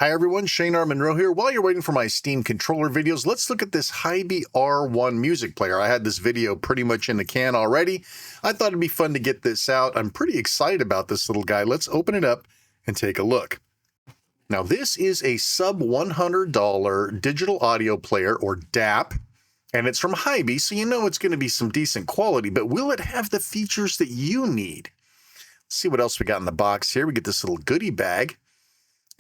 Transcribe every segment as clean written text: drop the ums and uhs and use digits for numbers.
Hi everyone, Shane R. Monroe here. While you're waiting for my Steam controller videos, let's look at this Hiby R1 music player. I had this video pretty much in the can already. I thought it'd be fun to get this out. I'm pretty excited about this little guy. Let's open it up and take a look. Now this is a sub $100 digital audio player, or DAP, and it's from Hiby, so you know it's going to be some decent quality, but will it have the features that you need? Let's see what else we got in the box here. We get this little goodie bag.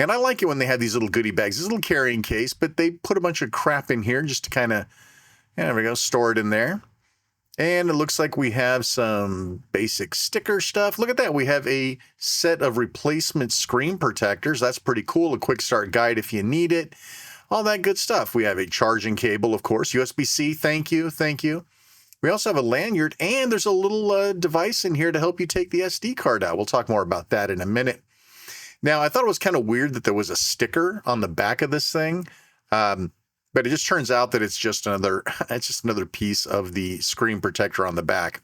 And I like it when they have these little goodie bags, this little carrying case, but they put a bunch of crap in here just to kind of, there we go, store it in there. And it looks like we have some basic sticker stuff. Look at that. We have a set of replacement screen protectors. That's pretty cool. A quick start guide if you need it. All that good stuff. We have a charging cable, of course, USB-C. Thank you. Thank you. We also have a lanyard, and there's a little device in here to help you take the SD card out. We'll talk more about that in a minute. Now, I thought it was kind of weird that there was a sticker on the back of this thing, but it just turns out that it's just another piece of the screen protector on the back.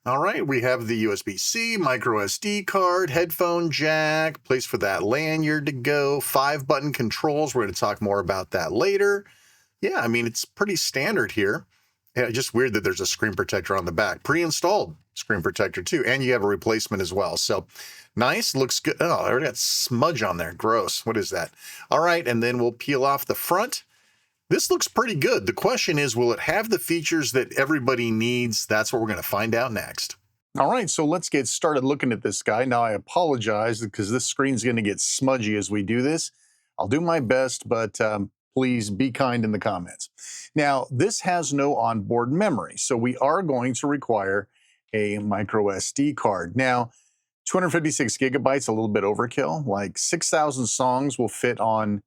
All right, we have the USB-C, micro SD card, headphone jack, place for that lanyard to go, 5-button controls. We're going to talk more about that later. Yeah, I mean, it's pretty standard here. Yeah, just weird that there's a screen protector on the back. Pre-installed screen protector too, and you have a replacement as well. So nice, looks good. Oh, I already got smudge on there. Gross. What is that? All right, and then we'll peel off the front. This looks pretty good. The question is, will it have the features that everybody needs? That's what we're going to find out next. All right, so let's get started looking at this guy. Now, I apologize because this screen's going to get smudgy as we do this. I'll do my best, but please be kind in the comments. Now, this has no onboard memory, so we are going to require a micro SD card. Now, 256 gigabytes, a little bit overkill. Like 6,000 songs will fit on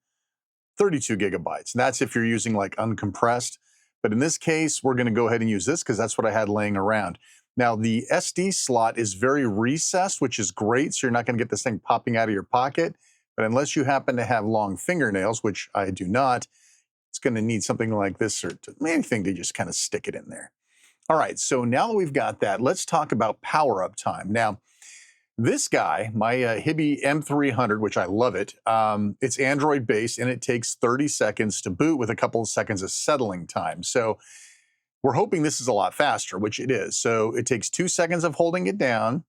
32 gigabytes. And that's if you're using like uncompressed. But in this case, we're going to go ahead and use this because that's what I had laying around. Now, the SD slot is very recessed, which is great. So you're not going to get this thing popping out of your pocket. But unless you happen to have long fingernails, which I do not, it's going to need something like this or anything to just kind of stick it in there. All right, so now that we've got that, let's talk about power-up time. Now, this guy, my Hiby M300, which I love it, it's Android-based, and it takes 30 seconds to boot with a couple of seconds of settling time. So we're hoping this is a lot faster, which it is. So it takes 2 seconds of holding it down,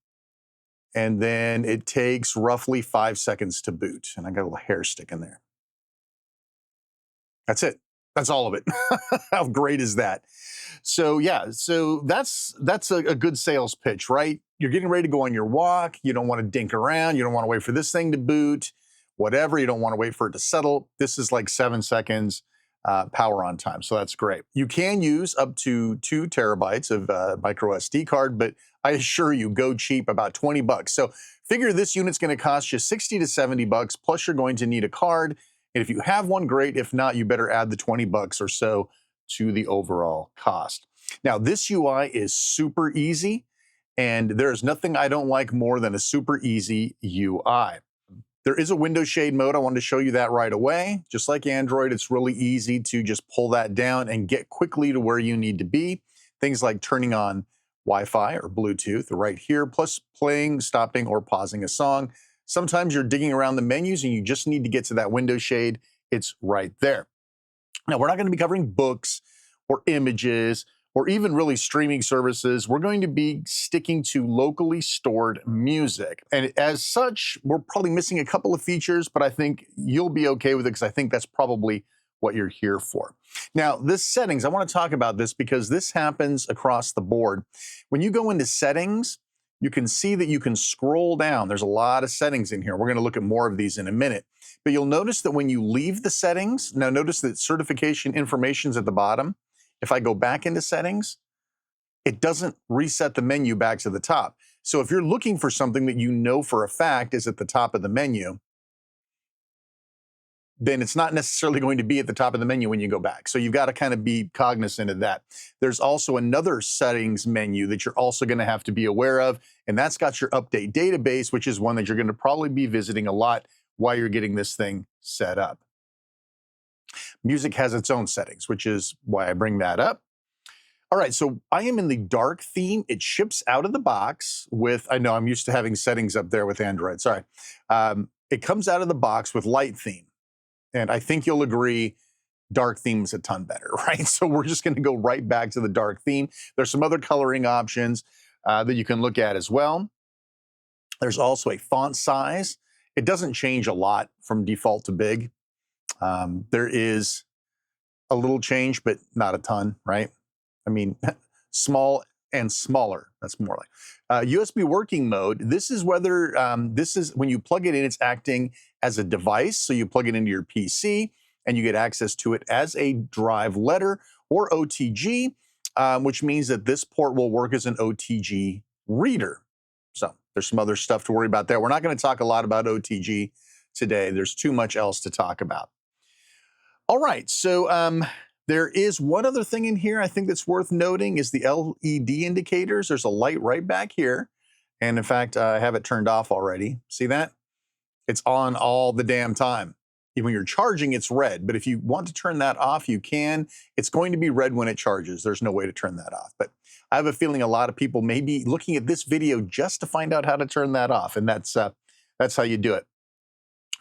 and then it takes roughly 5 seconds to boot. And I got a little hair stick in there. That's it. That's all of it. How great is that? So yeah, so that's a good sales pitch, right? You're getting ready to go on your walk. You don't want to dink around. You don't want to wait for this thing to boot, whatever. You don't want to wait for it to settle. This is like 7 seconds power on time. So that's great. You can use up to 2 terabytes of micro SD card, but I assure you, go cheap, about 20 bucks. So figure this unit's going to cost you 60 to 70 bucks, plus you're going to need a card. And if you have one, great. If not, you better add the 20 bucks or so to the overall cost. Now, this UI is super easy, and there's nothing I don't like more than a super easy UI. There is a window shade mode. I wanted to show you that right away. Just like Android, it's really easy to just pull that down and get quickly to where you need to be. Things like turning on Wi-Fi or Bluetooth right here, plus playing, stopping, or pausing a song. Sometimes you're digging around the menus and you just need to get to that window shade. It's right there. Now, we're not going to be covering books or images or even really streaming services. We're going to be sticking to locally stored music. And as such, we're probably missing a couple of features, but I think you'll be okay with it because I think that's probably what you're here for. Now, this settings, I want to talk about this because this happens across the board. When you go into settings, you can see that you can scroll down. There's a lot of settings in here. We're going to look at more of these in a minute. But you'll notice that when you leave the settings, now notice that certification information's at the bottom. If I go back into settings, it doesn't reset the menu back to the top. So if you're looking for something that you know for a fact is at the top of the menu, then it's not necessarily going to be at the top of the menu when you go back. So you've got to kind of be cognizant of that. There's also another settings menu that you're also going to have to be aware of, and that's got your update database, which is one that you're going to probably be visiting a lot while you're getting this thing set up. Music has its own settings, which is why I bring that up. All right, so I am in the dark theme. It ships out of the box with, I know I'm used to having settings up there with Android, sorry. it comes out of the box with light theme. And I think you'll agree, dark theme is a ton better, right? So we're just gonna go right back to the dark theme. There's some other coloring options that you can look at as well. There's also a font size. It doesn't change a lot from default to big. There is a little change, but not a ton, right? I mean, small and smaller. That's more like USB working mode. This is whether this is when you plug it in, it's acting as a device. So you plug it into your PC and you get access to it as a drive letter or OTG, which means that this port will work as an OTG reader. So there's some other stuff to worry about there. We're not going to talk a lot about OTG today. There's too much else to talk about. All right, so there is one other thing in here I think that's worth noting is the LED indicators. There's a light right back here. And in fact, I have it turned off already. See that? It's on all the damn time. Even when you're charging, it's red. But if you want to turn that off, you can. It's going to be red when it charges. There's no way to turn that off. But I have a feeling a lot of people may be looking at this video just to find out how to turn that off. And that's how you do it.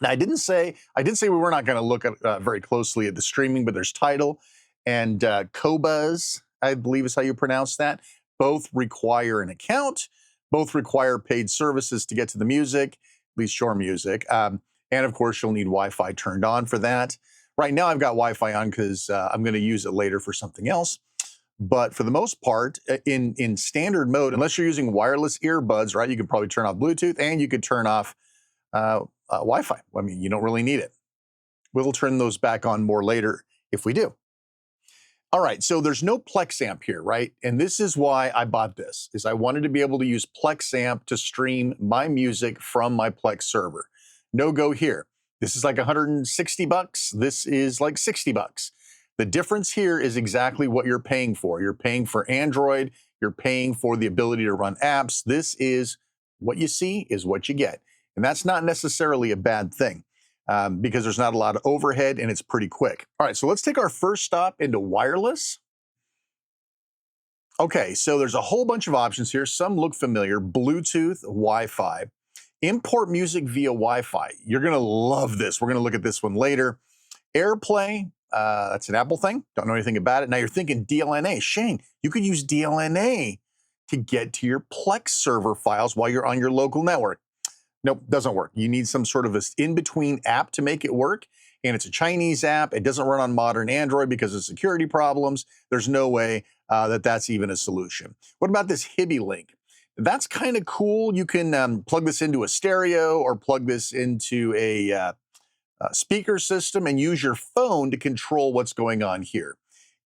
Now, I did say we were not going to look at very closely at the streaming, but there's Tidal and Qobuz, I believe is how you pronounce that. Both require an account. Both require paid services to get to the music, at least your music. And of course, you'll need Wi-Fi turned on for that. Right now, I've got Wi-Fi on because I'm going to use it later for something else. But for the most part, in standard mode, unless you're using wireless earbuds, right, you could probably turn off Bluetooth and you could turn off Wi-Fi. I mean, you don't really need it. We'll turn those back on more later if we do. All right, so there's no Plex amp here, right? And this is why I bought this, is I wanted to be able to use Plex amp to stream my music from my Plex server. No go here. This is like 160 bucks. This is like 60 bucks. The difference here is exactly what you're paying for. You're paying for Android. You're paying for the ability to run apps. This is what you see is what you get. And that's not necessarily a bad thing because there's not a lot of overhead and it's pretty quick. All right, so let's take our first stop into wireless. Okay, so there's a whole bunch of options here. Some look familiar. Bluetooth, Wi-Fi. Import music via Wi-Fi. You're gonna love this. We're gonna look at this one later. AirPlay, that's an Apple thing. Don't know anything about it. Now you're thinking DLNA. Shane, you could use DLNA to get to your Plex server files while you're on your local network. Nope, doesn't work. You need some sort of an in-between app to make it work. And it's a Chinese app. It doesn't run on modern Android because of security problems. There's no way that that's even a solution. What about this Hiby link? That's kind of cool. You can plug this into a stereo or plug this into a speaker system and use your phone to control what's going on here.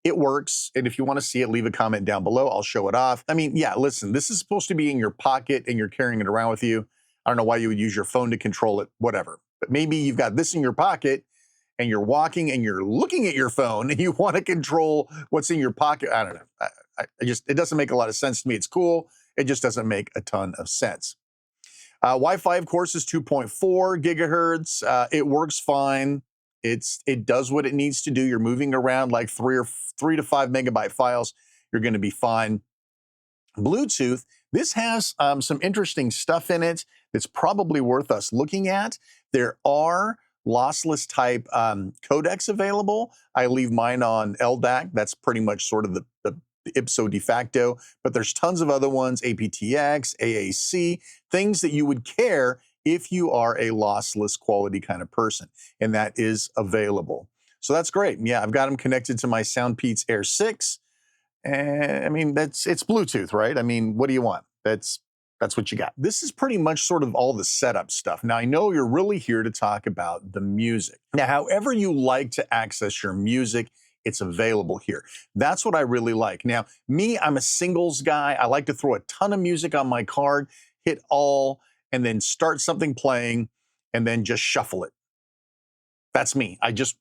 It works, and if you want to see it, leave a comment down below. I'll show it off. I mean, yeah, listen, this is supposed to be in your pocket and you're carrying it around with you. I don't know why you would use your phone to control it, whatever. But maybe you've got this in your pocket and you're walking and you're looking at your phone and you want to control what's in your pocket. I don't know. It doesn't make a lot of sense to me. It's cool. It just doesn't make a ton of sense. Wi-Fi, of course, is 2.4 gigahertz. It works fine. It does what it needs to do. You're moving around like 3 to 5 megabyte files. You're going to be fine. Bluetooth, this has some interesting stuff in it that's probably worth us looking at. There are lossless type codecs available. I leave mine on LDAC. That's pretty much sort of the ipso de facto, but there's tons of other ones, aptX, AAC, things that you would care if you are a lossless quality kind of person, and that is available. So that's great. Yeah, I've got them connected to my Soundpeats Air 6. And I mean, it's Bluetooth, right? I mean, what do you want? That's what you got. This is pretty much sort of all the setup stuff. Now, I know you're really here to talk about the music. Now, however you like to access your music, it's available here. That's what I really like. Now, me, I'm a singles guy. I like to throw a ton of music on my card, hit all, and then start something playing, and then just shuffle it. That's me. I just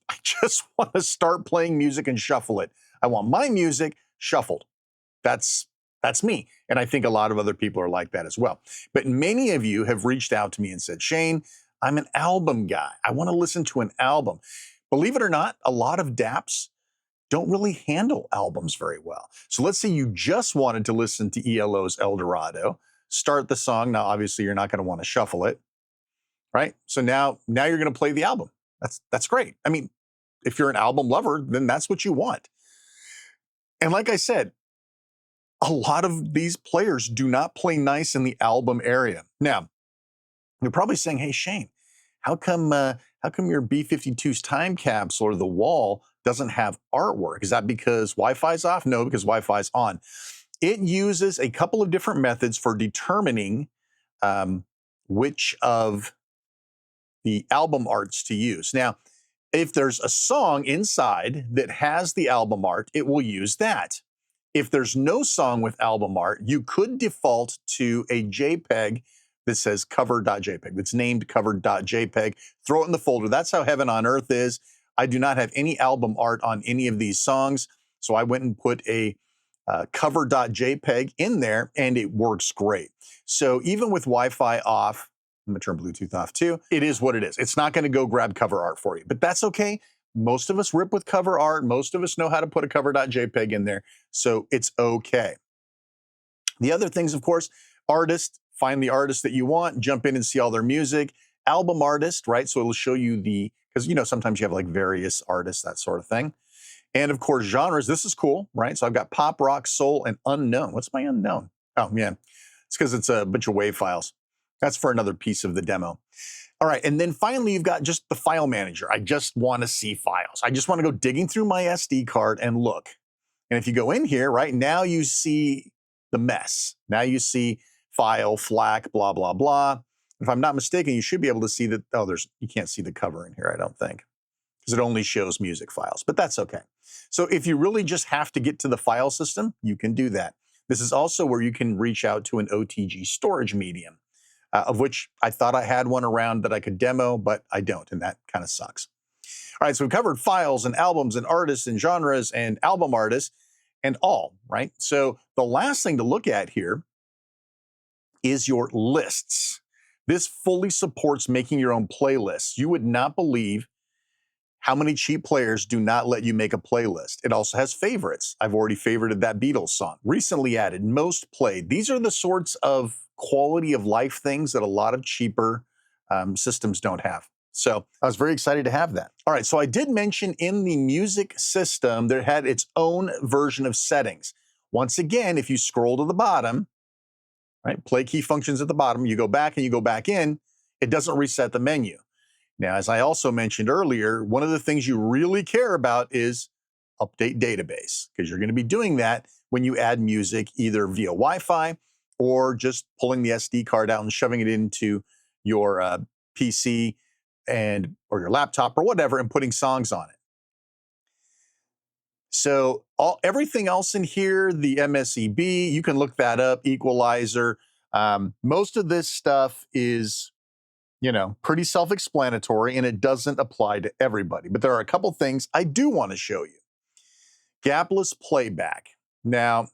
want to start playing music and shuffle it. I want my music shuffled. That's me. And I think a lot of other people are like that as well. But many of you have reached out to me and said, Shane, I'm an album guy. I want to listen to an album. Believe it or not, a lot of DAPs don't really handle albums very well. So let's say you just wanted to listen to ELO's El Dorado, start the song. Now, obviously, you're not going to want to shuffle it. right? So now you're going to play the album. That's great. I mean, if you're an album lover, then that's what you want. And like I said, a lot of these players do not play nice in the album area. Now, you're probably saying, "Hey, Shane, how come your B-52's time capsule or the wall doesn't have artwork? Is that because Wi-Fi's off?" No, because Wi-Fi's on. It uses a couple of different methods for determining which of the album arts to use. Now, if there's a song inside that has the album art, it will use that. If there's no song with album art, you could default to a JPEG that says cover.jpg, that's named cover.jpg. Throw it in the folder. That's how heaven on earth is. I do not have any album art on any of these songs, so I went and put a cover.jpg in there, and it works great. So even with Wi-Fi off, I'm gonna turn Bluetooth off too, it is what it is. It's not gonna go grab cover art for you, but that's okay. Most of us rip with cover art. Most of us know how to put a cover.jpg in there, so it's okay. The other things, of course, artist, find the artist that you want, jump in and see all their music. Album artist, right? So it'll show you because sometimes you have like various artists, that sort of thing. And of course, genres. This is cool, right? So I've got pop, rock, soul, and unknown. What's my unknown? Oh, yeah. It's because it's a bunch of WAV files. That's for another piece of the demo. All right, and then finally, you've got just the file manager. I just want to see files. I just want to go digging through my SD card and look. And if you go in here, right, now you see the mess. Now you see file, FLAC, blah, blah, blah. If I'm not mistaken, you should be able to see that, you can't see the cover in here, I don't think, because it only shows music files, but that's okay. So if you really just have to get to the file system, you can do that. This is also where you can reach out to an OTG storage medium, of which I thought I had one around that I could demo, but I don't, and that kind of sucks. All right, so we've covered files and albums and artists and genres and album artists and all, right? So the last thing to look at here is your lists. This fully supports making your own playlists. You would not believe how many cheap players do not let you make a playlist. It also has favorites. I've already favorited that Beatles song. Recently added, most played. These are the sorts of quality of life things that a lot of cheaper systems don't have. So I was very excited to have that. All right, so I did mention in the music system that it had its own version of settings. Once again, if you scroll to the bottom, right, play key functions at the bottom, you go back and you go back in, it doesn't reset the menu. Now, as I also mentioned earlier, one of the things you really care about is update database, because you're going to be doing that when you add music either via Wi-Fi or just pulling the SD card out and shoving it into your PC or your laptop or whatever and putting songs on it. So everything else in here, the MSEB, you can look that up, equalizer. Most of this stuff is pretty self-explanatory, and it doesn't apply to everybody. But there are a couple things I do want to show you. Gapless Playback. Now,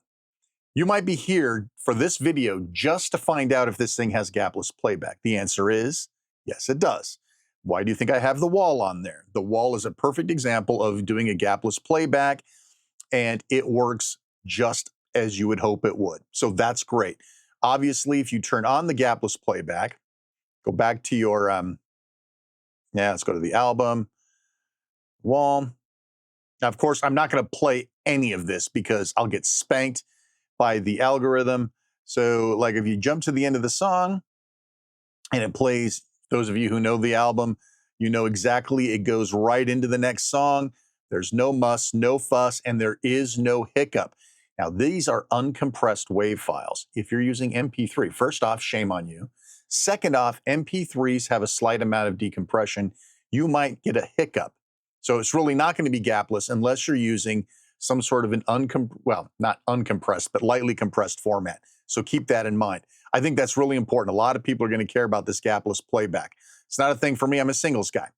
you might be here for this video just to find out if this thing has gapless playback. The answer is yes, it does. Why do you think I have the wall on there? The wall is a perfect example of doing a gapless playback, and it works just as you would hope it would. So that's great. Obviously, if you turn on the gapless playback, go back to your, let's go to the album, wall. Now, of course, I'm not going to play any of this because I'll get spanked by the algorithm. So like if you jump to the end of the song and it plays, those of you who know the album, you know exactly it goes right into the next song. There's no muss, no fuss, and there is no hiccup. Now, these are uncompressed WAV files. If you're using MP3, first off, shame on you. Second off, MP3s have a slight amount of decompression. You might get a hiccup. So it's really not going to be gapless unless you're using some sort of an not uncompressed, but lightly compressed format. So keep that in mind. I think that's really important. A lot of people are going to care about this gapless playback. It's not a thing for me. I'm a singles guy.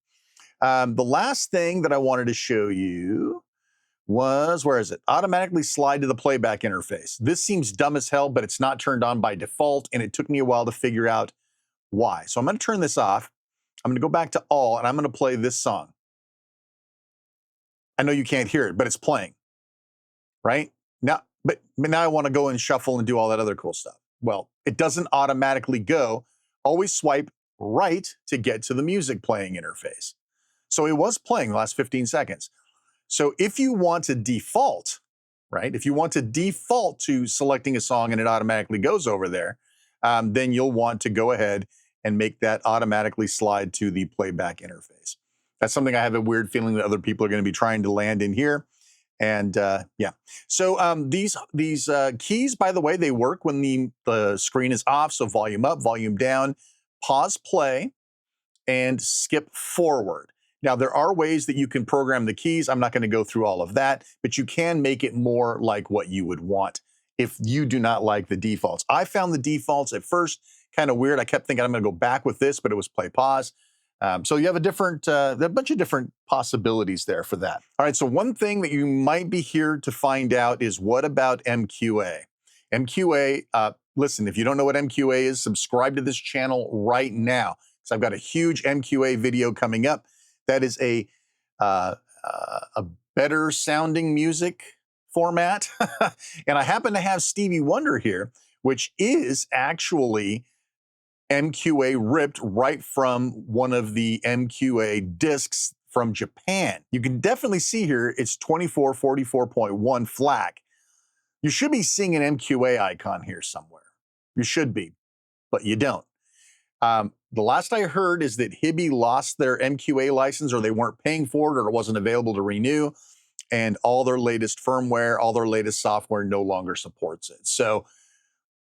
The last thing that I wanted to show you was, where is it? Automatically slide to the playback interface. This seems dumb as hell, but it's not turned on by default, and it took me a while to figure out why. So I'm going to turn this off. I'm going to go back to all, and I'm going to play this song. I know you can't hear it, but it's playing, right? Now, but now I want to go and shuffle and do all that other cool stuff. Well, it doesn't automatically go. Always swipe right to get to the music playing interface. So it was playing the last 15 seconds. So if you want to default, right, if you want to default to selecting a song and it automatically goes over there, then you'll want to go ahead and make that automatically slide to the playback interface. That's something I have a weird feeling that other people are going to be trying to land in here. And yeah, so these keys, by the way, they work when the screen is off. So volume up, volume down, pause, play, and skip forward. Now, there are ways that you can program the keys. I'm not going to go through all of that, but you can make it more like what you would want if you do not like the defaults. I found the defaults at first kind of weird. I kept thinking I'm going to go back with this, but it was play pause. So you have a bunch of different possibilities there for that. All right, so one thing that you might be here to find out is, what about MQA? MQA, listen, if you don't know what MQA is, subscribe to this channel right now. So I've got a huge MQA video coming up. That is a better sounding music format. And I happen to have Stevie Wonder here, which is actually MQA ripped right from one of the MQA discs from Japan. You can definitely see here it's 2444.1 FLAC. You should be seeing an MQA icon here somewhere. You should be, but you don't. The last I heard is that Hiby lost their MQA license, or they weren't paying for it, or it wasn't available to renew, and all their latest firmware, all their latest software no longer supports it. So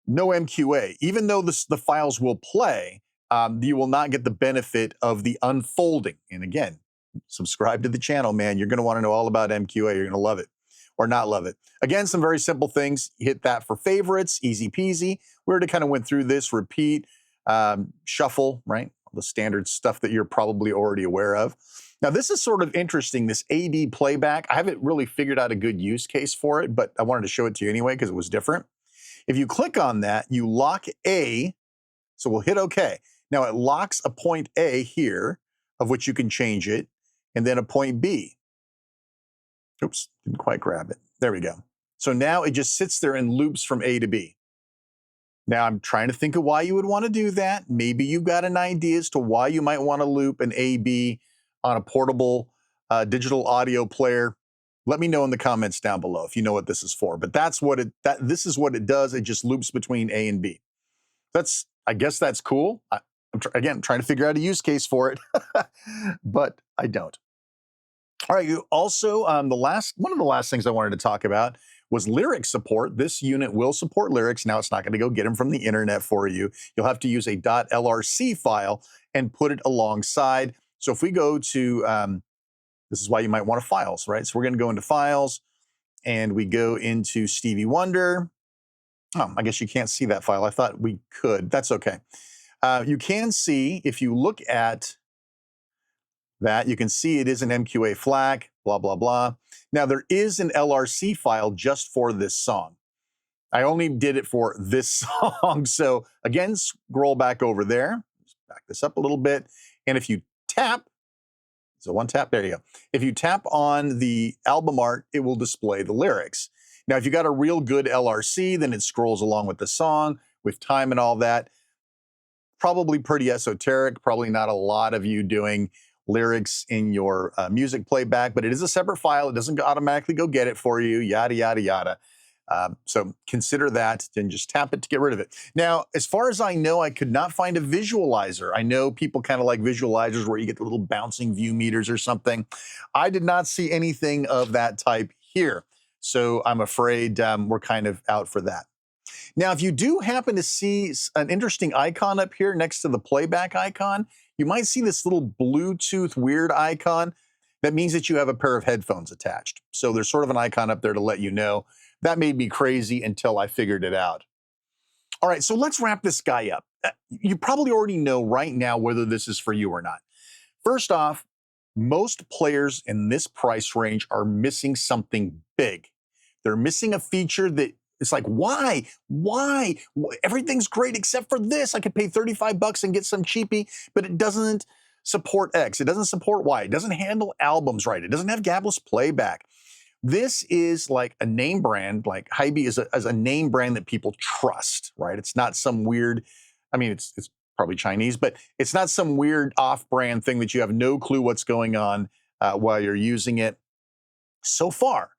no MQA. Even though the files will play, you will not get the benefit of the unfolding. And again, subscribe to the channel, man. You're going to want to know all about MQA. You're going to love it or not love it. Again, some very simple things. Hit that for favorites, easy peasy. We already kind of went through this, repeat, shuffle, right? The standard stuff that you're probably already aware of. Now, this is sort of interesting, this A/B playback. I haven't really figured out a good use case for it, but I wanted to show it to you anyway because it was different. If you click on that, you lock A, so we'll hit OK. Now it locks a point A here, of which you can change it, and then a point B. Oops, didn't quite grab it. There we go. So now it just sits there and loops from A to B. Now I'm trying to think of why you would want to do that. Maybe you've got an idea as to why you might want to loop an A/B on a portable digital audio player. Let me know in the comments down below if you know what this is for. But this is what it does. It just loops between A and B. I guess that's cool. I'm trying to figure out a use case for it, but I don't. All right, you also, one of the last things I wanted to talk about was lyric support. This unit will support lyrics. Now it's not going to go get them from the internet for you. You'll have to use a .lrc file and put it alongside. So if we go to, this is why you might want to files, right? So we're going to go into files and we go into Stevie Wonder. Oh, I guess you can't see that file. I thought we could. That's okay. You can see, if you look at that, you can see it is an MQA FLAC, blah, blah, blah. Now there is an LRC file just for this song. I only did it for this song. So again, scroll back over there, just back this up a little bit. And if you tap, so one tap, there you go. If you tap on the album art, it will display the lyrics. Now, if you got a real good LRC, then it scrolls along with the song, with time and all that. Probably pretty esoteric, probably not a lot of you doing lyrics in your music playback, but it is a separate file. It doesn't automatically go get it for you, yada, yada, yada. So consider that and just tap it to get rid of it. Now, as far as I know, I could not find a visualizer. I know people kind of like visualizers where you get the little bouncing view meters or something. I did not see anything of that type here. So I'm afraid we're kind of out for that. Now, if you do happen to see an interesting icon up here next to the playback icon, you might see this little Bluetooth weird icon. That means that you have a pair of headphones attached. So there's sort of an icon up there to let you know. That made me crazy until I figured it out. All right, so let's wrap this guy up. You probably already know right now whether this is for you or not. First off, most players in this price range are missing something big. They're missing a feature that it's like, why? Why? Everything's great except for this. I could pay 35 bucks and get some cheapie, but it doesn't support X. It doesn't support Y. It doesn't handle albums right. It doesn't have Gapless playback. This is like a name brand, like Hiby is a name brand that people trust, right? It's not some weird, I mean, it's probably Chinese, but it's not some weird off-brand thing that you have no clue what's going on while you're using it. So far,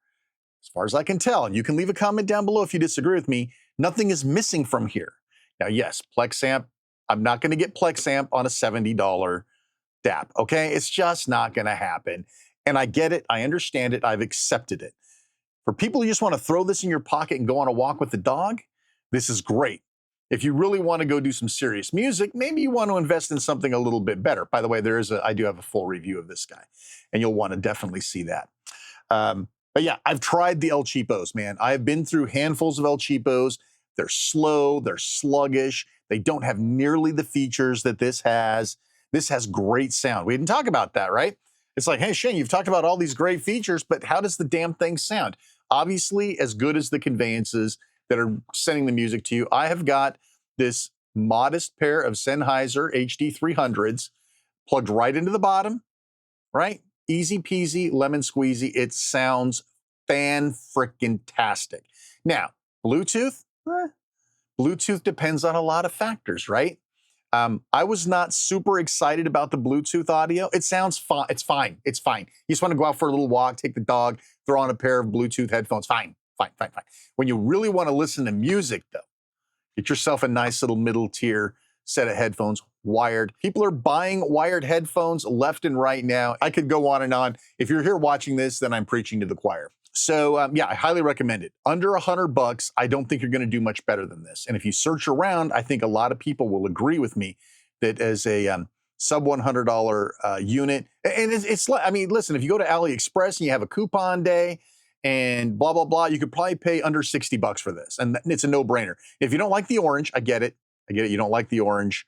as far as I can tell, and you can leave a comment down below if you disagree with me, nothing is missing from here. Now, yes, Plex amp, I'm not going to get Plex amp on a $70 DAP, okay? It's just not going to happen. And I get it. I understand it. I've accepted it. For people who just want to throw this in your pocket and go on a walk with the dog, this is great. If you really want to go do some serious music, maybe you want to invest in something a little bit better. By the way, I do have a full review of this guy, and you'll want to definitely see that. But yeah, I've tried the El Cheapos, man. I've been through handfuls of El Cheapos. They're slow, they're sluggish. They don't have nearly the features that this has. This has great sound. We didn't talk about that, right? It's like, hey, Shane, you've talked about all these great features, but how does the damn thing sound? Obviously, as good as the conveyances that are sending the music to you, I have got this modest pair of Sennheiser HD 300s plugged right into the bottom, right? Easy peasy, lemon squeezy. It sounds fan-frickin-tastic. Now, Bluetooth? Bluetooth depends on a lot of factors, right? I was not super excited about the Bluetooth audio. It sounds fine. It's fine. It's fine. You just want to go out for a little walk, take the dog, throw on a pair of Bluetooth headphones. Fine, fine, fine, fine. When you really want to listen to music, though, get yourself a nice little middle tier set of headphones, wired. People are buying wired headphones left and right now. I could go on and on. If you're here watching this, then I'm preaching to the choir. So yeah, I highly recommend it. Under $100, I don't think you're going to do much better than this. And if you search around, I think a lot of people will agree with me that as a sub $100 unit, and it's like, I mean, listen, if you go to AliExpress and you have a coupon day and blah, blah, blah, you could probably pay under $60 for this. And it's a no-brainer. If you don't like the orange, I get it. I get it. You don't like the orange.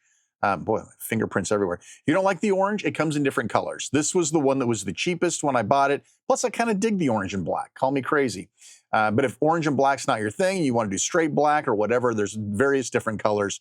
Boy, fingerprints everywhere. If you don't like the orange, it comes in different colors. This was the one that was the cheapest when I bought it. Plus, I kind of dig the orange and black. Call me crazy. But if orange and black's not your thing, you want to do straight black or whatever, there's various different colors.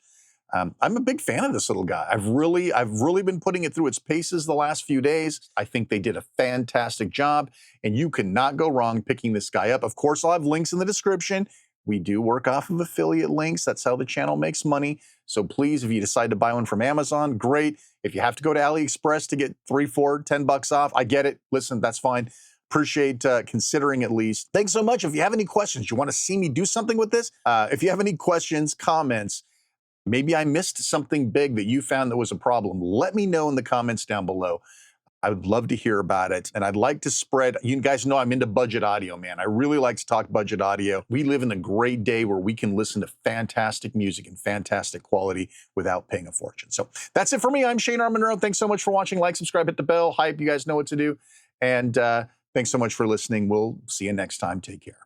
I'm a big fan of this little guy. I've really been putting it through its paces the last few days. I think they did a fantastic job, and you cannot go wrong picking this guy up. Of course, I'll have links in the description. We do work off of affiliate links. That's how the channel makes money. So please, if you decide to buy one from Amazon, great. If you have to go to AliExpress to get 3, 4, 10 bucks off, I get it. Listen, that's fine. Appreciate considering at least. Thanks so much. If you have any questions, you want to see me do something with this? If you have any questions, comments, maybe I missed something big that you found that was a problem, let me know in the comments down below. I would love to hear about it. And I'd like to spread, you guys know I'm into budget audio, man. I really like to talk budget audio. We live in a great day where we can listen to fantastic music and fantastic quality without paying a fortune. So that's it for me. I'm Shane R. Monroe. Thanks so much for watching. Like, subscribe, hit the bell, hype. You guys know what to do. And thanks so much for listening. We'll see you next time. Take care.